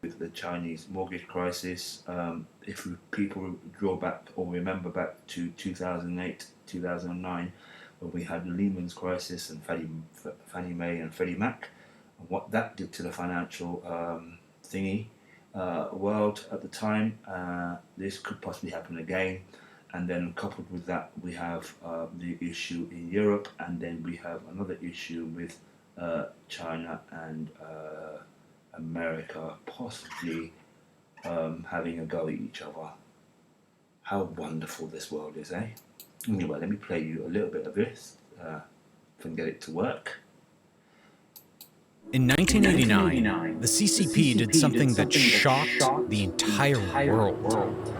with the Chinese mortgage crisis. If people draw back or remember back to 2008, 2009, when we had the Lehman's crisis and Fannie Mae and Freddie Mac, and what that did to the financial thingy world at the time, this could possibly happen again. And then coupled with that, we have the issue in Europe, and then we have another issue with China and America possibly having a go at each other. How wonderful this world is, eh? Anyway, let me play you a little bit of this, if I can get it to work. In 1989, the CCP did something that shocked the entire world.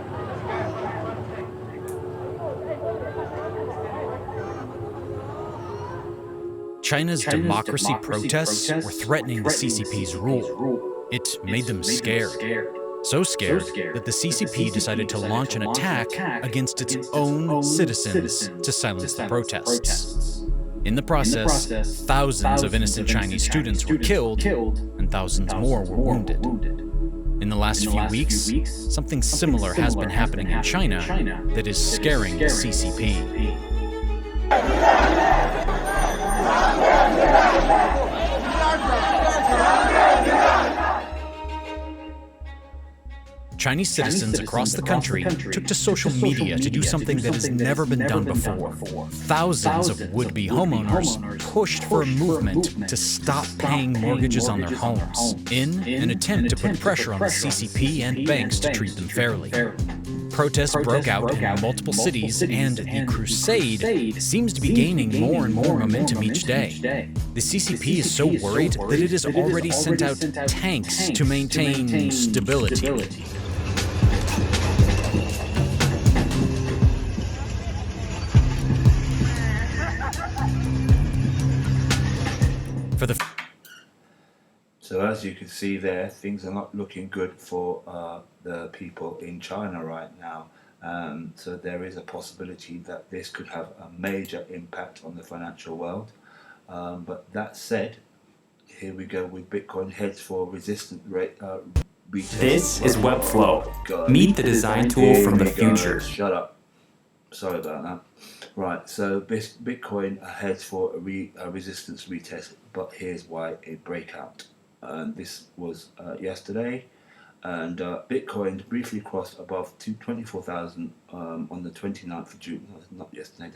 China's democracy protests were threatening the CCP's rule. It made them scared. So scared that the CCP decided to launch an attack against its own citizens to silence the protests. In the process, thousands of innocent Chinese students were killed, and thousands more were wounded. In the last few weeks, something similar has been happening in China that is scaring the CCP. Chinese citizens across the country took to social media to do something that has never been done before. Thousands of would-be homeowners pushed for a movement to stop paying mortgages on their homes, in an attempt to put pressure on the CCP and banks to treat them fairly. Protests broke out in multiple cities, and the crusade seems to be gaining more and more momentum each day. The CCP is so worried that it has already sent out tanks to maintain stability. So as you can see there, things are not looking good for the people in China right now. So there is a possibility that this could have a major impact on the financial world. But that said, here we go with Bitcoin heads for resistant rate. This is Webflow. Meet the design tool from the future. Shut up. Sorry about that. Right, so Bitcoin heads for a resistance retest, but here's why a breakout. This was yesterday, and Bitcoin briefly crossed above 24,000 on the 29th of June. No, not yesterday,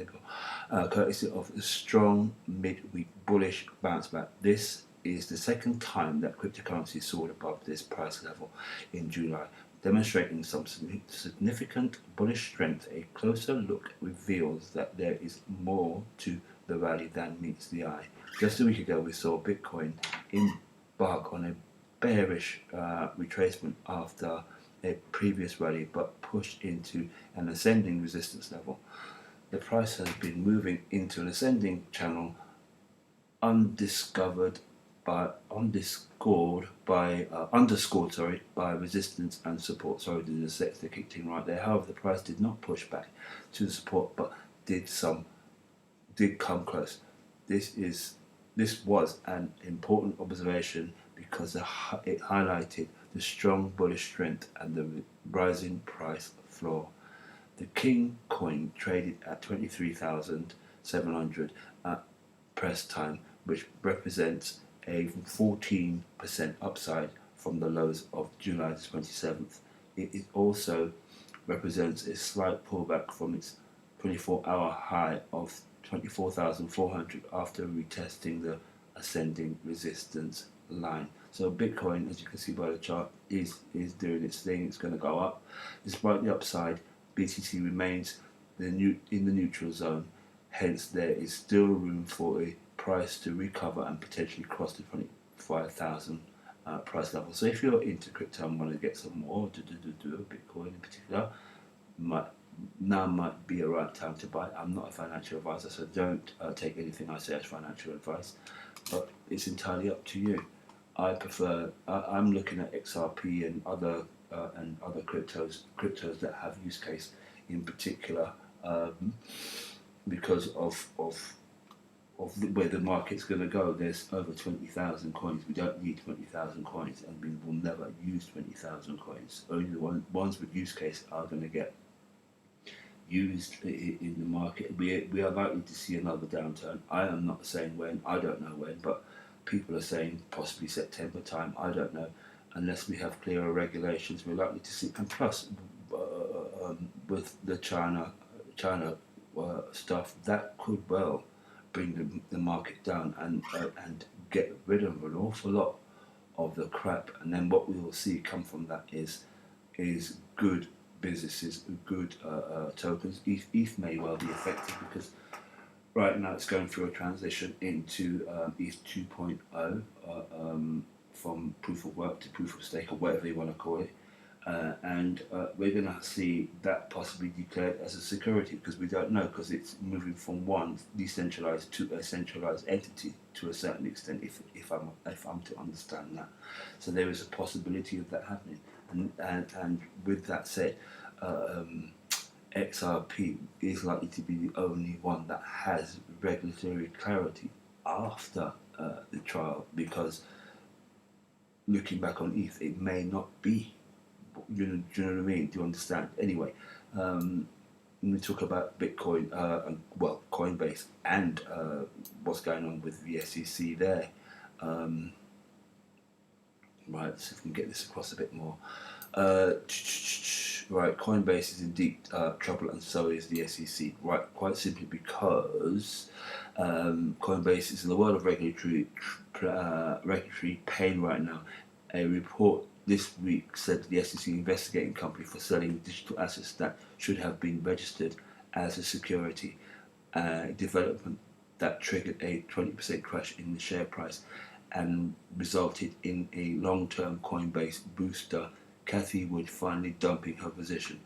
courtesy of a strong mid-week bullish bounce back. This is the second time that cryptocurrency soared above this price level in July, demonstrating some significant bullish strength. A closer look reveals that there is more to the rally than meets the eye. Just a week ago, we saw Bitcoin embark on a bearish retracement after a previous rally, but pushed into an ascending resistance level. The price has been moving into an ascending channel, underscored by resistance and support. Sorry, there's a sex that kicked in right there. However, the price did not push back to the support, but did come close. This was an important observation because it highlighted the strong bullish strength and the rising price floor. The King coin traded at 23,700 at press time, which represents a 14% upside from the lows of July 27th. It also represents a slight pullback from its 24-hour high of 24,400 after retesting the ascending resistance line. So Bitcoin, as you can see by the chart, is doing its thing. It's going to go up. Despite the upside, BTC remains in the neutral zone. Hence, there is still room for a price to recover and potentially cross the 25,000 price level. So if you're into crypto and want to get some more, Bitcoin in particular, now might be a right time to buy. I'm not a financial advisor, so don't take anything I say as financial advice, but it's entirely up to you. I'm looking at XRP and other cryptos that have use case in particular, because of where the market's going to go. There's over 20,000 coins. We don't need 20,000 coins, and we will never use 20,000 coins. Only the ones with use case are going to get used in the market. We are likely to see another downturn. I am not saying when. I don't know when, but people are saying possibly September time. I don't know. Unless we have clearer regulations, we're likely to see. And plus, with the China stuff, that could well bring the market down and get rid of an awful lot of the crap. And then what we will see come from that is good businesses, good tokens. ETH may well be affected because right now it's going through a transition into ETH 2.0 from proof of work to proof of stake, or whatever you want to call it. And we're going to see that possibly declared as a security, because we don't know, because it's moving from one decentralized to a centralized entity to a certain extent, if I'm to understand that. So there is a possibility of that happening. And with that said, XRP is likely to be the only one that has regulatory clarity after the trial, because looking back on ETH, it may not be. Do you know what I mean? Do you understand? Anyway, when we talk about Bitcoin, Coinbase, and what's going on with the SEC there, right, let's see if we can get this across a bit more. Right, Coinbase is in deep trouble, and so is the SEC. Right, quite simply because Coinbase is in the world of regulatory pain right now. A report this week said the SEC investigating company for selling digital assets that should have been registered as a security, development that triggered a 20% crash in the share price and resulted in a long-term Coinbase booster, Cathie Wood finally dumping her position.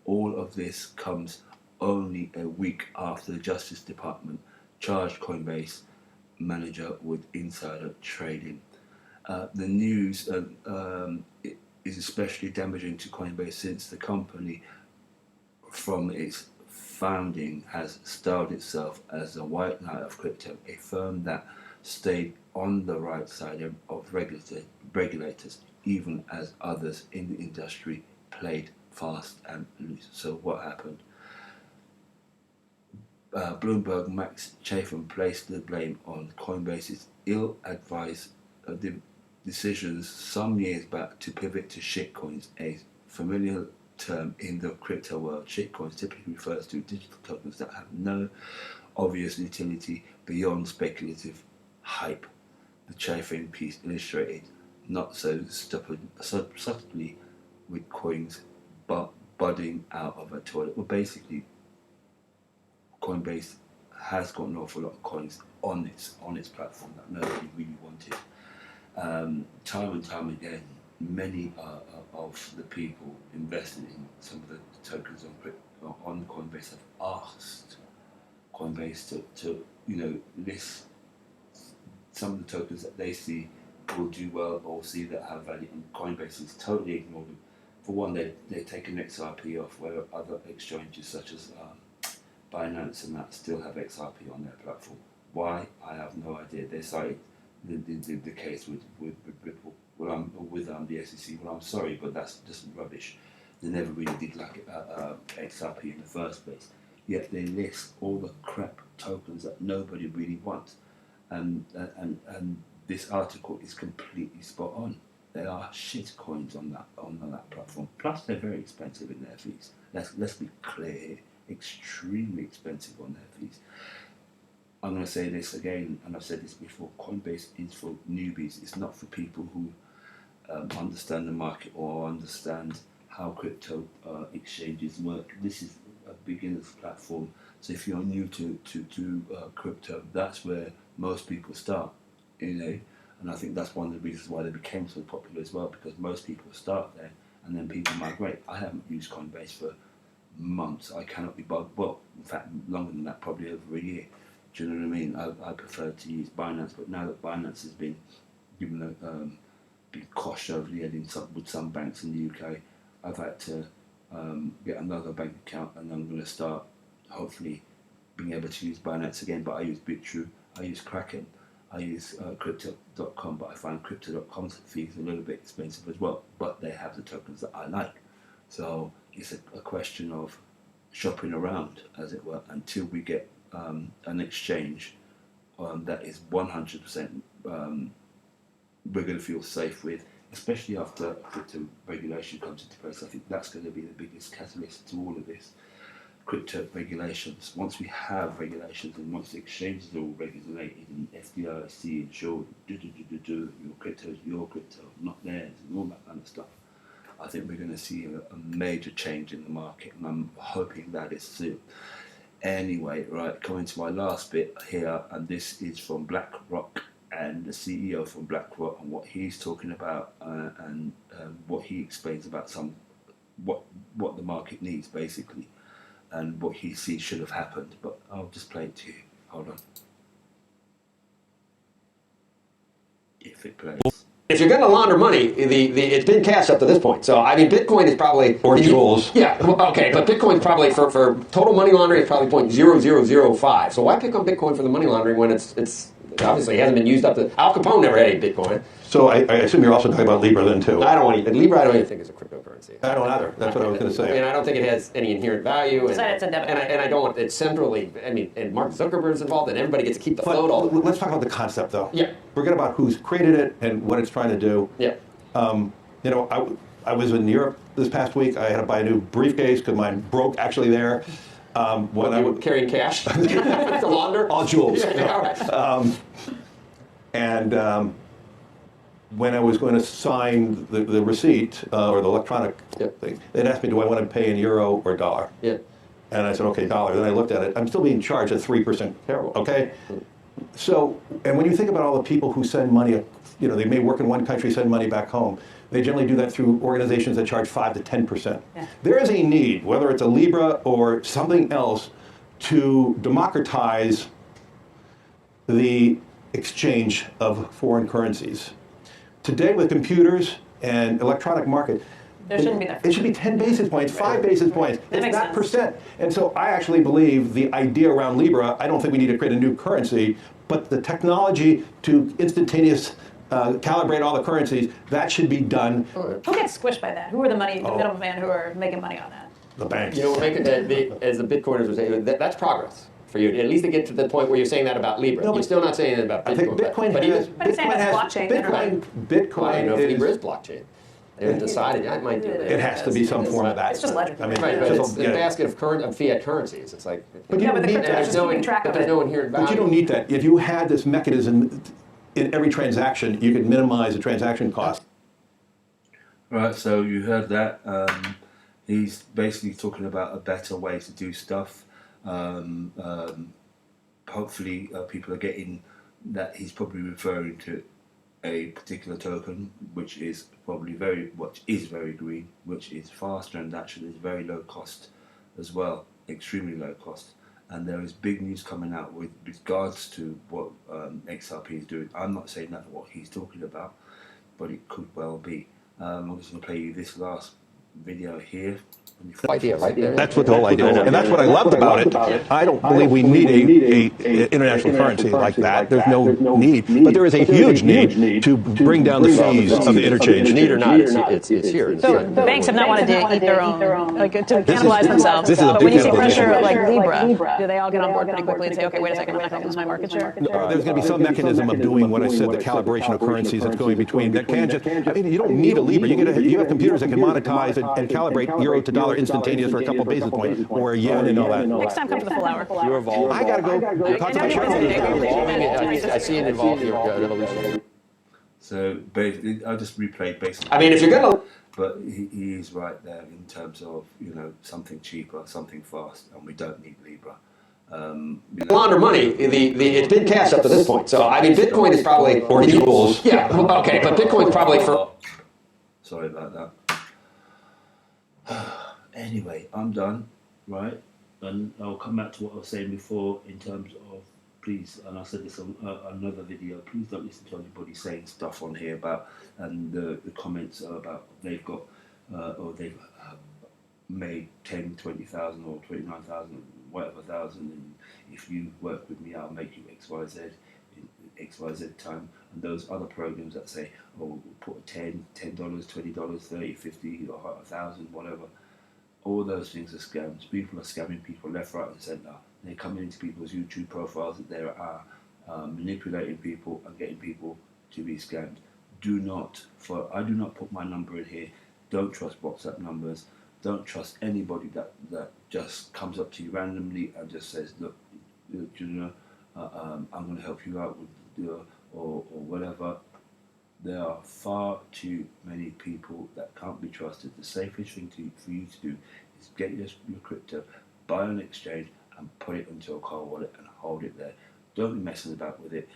All of this comes only a week after the Justice Department charged Coinbase manager with insider trading. The news is especially damaging to Coinbase since the company, from its founding, has styled itself as a white knight of crypto, a firm that stayed on the right side of regulators, even as others in the industry played fast and loose. So what happened? Bloomberg Max Chafin placed the blame on Coinbase's ill-advised decisions some years back to pivot to shitcoins, a familiar term in the crypto world. Shitcoins typically refers to digital tokens that have no obvious utility beyond speculative hype. The Chafin piece illustrated not so subtly with coins budding out of a toilet. Well, basically, Coinbase has got an awful lot of coins on its platform that nobody really wanted. Time and time again, many of the people invested in some of the tokens on Coinbase have asked Coinbase to list some of the tokens that they see will do well or see that have value, and Coinbase is totally ignored them. For one, they take an XRP off, where other exchanges such as Binance and that still have XRP on their platform. Why? I have no idea. They cited the case with Ripple, with the SEC. Well, I'm sorry, but that's just rubbish. They never really did like XRP in the first place. Yet they list all the crap tokens that nobody really wants, and this article is completely spot on. There are shit coins on that platform. Plus, they're very expensive in their fees. Let's be clear here. Extremely expensive on their fees. I'm going to say this again, and I've said this before. Coinbase is for newbies. It's not for people who understand the market or understand how crypto exchanges work. This is a beginner's platform. So if you're new to crypto, that's where most people start. And I think that's one of the reasons why they became so popular as well, because most people start there and then people migrate. I haven't used Coinbase for months. I cannot be bothered. Well, in fact, longer than that, probably over a year. Do you know what I mean? I prefer to use Binance, but now that Binance has been given been quashed over the head with some banks in the UK, I've had to get another bank account, and I'm going to start hopefully being able to use Binance again. But I use BitTrue. I use Kraken, I use crypto.com, but I find crypto.com's fees a little bit expensive as well, but they have the tokens that I like. So it's a question of shopping around, as it were, until we get an exchange that is 100% we're going to feel safe with, especially after crypto regulation comes into place. I think that's going to be the biggest catalyst to all of this. Crypto regulations. Once we have regulations and once the exchanges are all regulated and FDIC insured, your crypto is your crypto, not theirs, and all that kind of stuff, I think we're going to see a major change in the market, and I'm hoping that is soon. Anyway, right, coming to my last bit here, and this is from Blackrock and the CEO from Blackrock and what he's talking about and what he explains about what the market needs basically and what he sees should have happened. But I'll just play it to you. Hold on. If it plays. If you're going to launder money, it's been cash up to this point. So, I mean, Bitcoin is probably... Or jewels. Yeah, okay, but Bitcoin's probably, for total money laundering, it's probably 0.0005. So why pick on Bitcoin for the money laundering when it's obviously hasn't been used up to... Al Capone never had any Bitcoin. So I assume you're also talking about Libra then, too. Libra I don't even think is a cryptocurrency. I don't either. That's what I was going to say. I mean, I don't think it has any inherent value. It's a debit card. And I don't... It's centrally... I mean, and Mark Zuckerberg's involved, and everybody gets to keep the float all the... Let's talk about the concept, though. Yeah. Forget about who's created it and what it's trying to do. Yeah. You know, I was in Europe this past week. I had to buy a new briefcase because mine broke actually there. When I was carrying cash to launder? All jewels. Yeah, all right. When I was going to sign the receipt or the electronic thing, they'd asked me, do I want to pay in euro or dollar? Yeah. And I said, okay, dollar. Then I looked at it. I'm still being charged at 3%. Terrible. Okay? So, and when you think about all the people who send money, you know, they may work in one country, send money back home. They generally do that through organizations that charge 5 to 10%. Yeah. There is a need, whether it's a Libra or something else, to democratize the exchange of foreign currencies. Today, with computers and electronic market, There shouldn't be that. it should be 10 basis points, 5 basis points. That It's makes not sense. percent. And so I actually believe the idea around Libra, I don't think we need to create a new currency, but the technology to instantaneous calibrate all the currencies, that should be done. Who gets squished by that? Who are the middlemen who are making money on that? The banks. You know, as the Bitcoiners were saying, that's progress for you. At least to get to the point where you're saying that about Libra. No, You're still not saying that about Bitcoin. I think Bitcoin has... But it's saying it's blockchain, then, right? Bitcoin I don't know if Libra is... is blockchain. They haven't decided. Yeah, it might do that. It has to be some form of that. It's just ledger. I mean, Right, but just it's a basket of fiat currencies. It's like... But you Yeah, don't but the need crypto that. is just keeping track of There's it. no inherent value. But you don't need that. If you had this mechanism in every transaction, you could minimize the transaction cost. Right, so you heard that. He's basically talking about a better way to do stuff. Hopefully, people are getting that he's probably referring to a particular token, which is probably very green, which is fast and actually is very low cost as well, extremely low cost. And there is big news coming out with regards to what XRP is doing. I'm not saying that's what he's talking about, but it could well be. I'm just going to play you this last video here. Idea right there. That's what the whole idea is. And that's what I loved about it. I don't believe we need a international currency like that. There's no need. But there is a huge need to bring down the fees of the interchange. Need or not, it's here. So the banks have not wanted to eat their own, like to cannibalize themselves. This is a But big when you see application. pressure like Libra, do they all get on board pretty quickly and say, okay, wait a second, I'm not going to lose my market share? There's going to be some mechanism of doing what I said, the calibration of currencies that's going between. That can't just, I mean, you don't need a Libra. You have computers that can monetize and calibrate euro to dollar instantaneous for a couple basis points, or a yen and all that. Next time, come to the full hour. You're evolving. I got to go talk to my shareholders. I see it involved your evolution. So basically, I'll just replay basically. I mean, if you're going to... But he is right there in terms of, you know, something cheaper, something fast, and we don't need Libra. launder money, it's been cash up to this point. So, I mean, Bitcoin is probably... Or jewels. Yeah, okay, but Bitcoin's probably for... Sorry about that. Anyway, I'm done, right? And I'll come back to what I was saying before in terms of, please, and I said this on another video, please don't listen to anybody saying stuff on here about, and the comments are about they've got, or they've made 10, 20,000 or 29,000, whatever thousand if you work with me, I'll make you XYZ in XYZ time. And those other programs that say, oh, we'll put $10, $20, 30, 50, or 1,000, whatever. All those things are scams. People are scamming people left, right, and centre. They're coming into people's YouTube profiles that they are manipulating people and getting people to be scammed. I do not put my number in here. Don't trust WhatsApp numbers. Don't trust anybody that just comes up to you randomly and just says, look, I'm going to help you out with or whatever. There are far too many people that can't be trusted. The safest thing for you to do is get your crypto, buy on an exchange, and put it into a cold wallet and hold it there. Don't be messing about with it.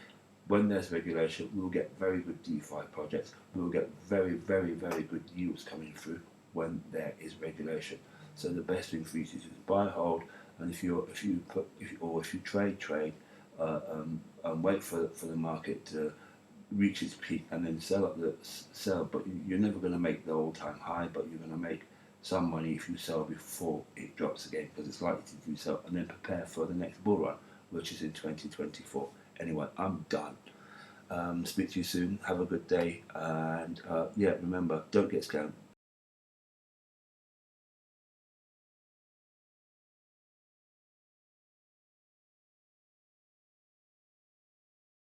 When there's regulation, we'll get very good DeFi projects. We'll get very, very, very good yields coming through when there is regulation. So the best thing for you to do is buy, hold, and if you trade, and wait for the market to reach its peak and then sell. But you're never going to make the all-time high, but you're going to make some money if you sell before it drops again, because it's likely to do so, and then prepare for the next bull run, which is in 2024. Anyway, I'm done. Speak to you soon. Have a good day, and remember, don't get scammed.